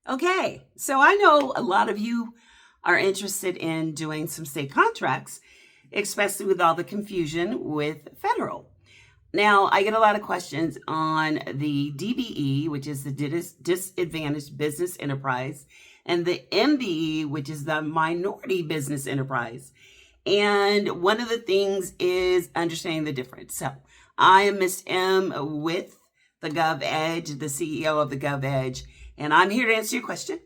Okay, so I know a lot of you are interested in doing some state contracts, especially with all the confusion with federal. Now, I get a lot of questions on the DBE, which is the Disadvantaged Business Enterprise, and the MBE, which is the Minority Business Enterprise. And one of the things is understanding the difference. So I am Miss M with the GovEdge, the CEO of the GovEdge, and I'm here to answer your question.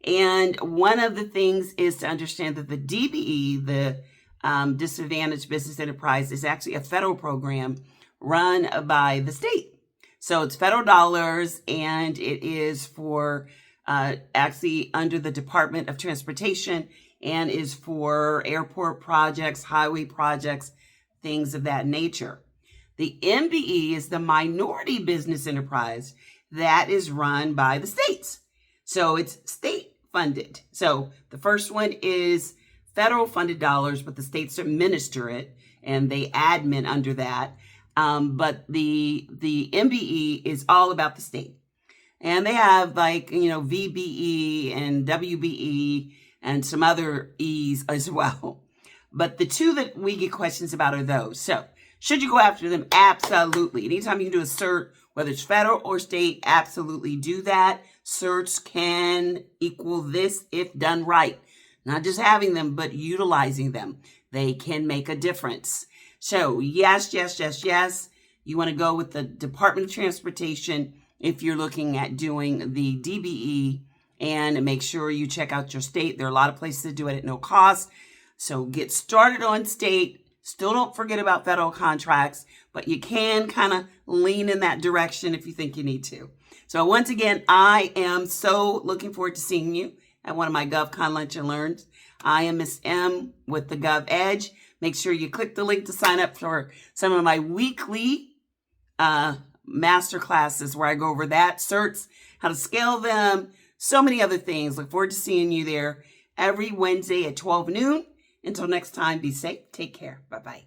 And one of the things is to understand that the DBE, the Disadvantaged Business Enterprise, is actually a federal program run by the state. So it's federal dollars, and it is for actually under the Department of Transportation, and is for airport projects, highway projects, things of that nature. The MBE is the Minority Business Enterprise that is run by the states. So it's state funded. So the first one is federal funded dollars, but the states administer it and they admin under that. But the MBE is all about the state. And they have VBE and WBE and some other E's as well. But the two that we get questions about are those. So should you go after them? Absolutely. Anytime you can do a cert, whether it's federal or state, absolutely do that. Certs can equal this if done right. Not just having them, but utilizing them. They can make a difference. So yes. You want to go with the Department of Transportation if you're looking at doing the DBE, and make sure you check out your state. There are a lot of places to do it at no cost. So get started on state. Still don't forget about federal contracts, but you can kind of lean in that direction if you think you need to. So once again, I am so looking forward to seeing you at one of my GovCon Lunch and Learns. I am Miss M with the GovEdge. Make sure you click the link to sign up for some of my weekly master classes where I go over that, certs, how to scale them, so many other things. Look forward to seeing you there every Wednesday at 12 noon. Until next time, be safe. Take care. Bye-bye.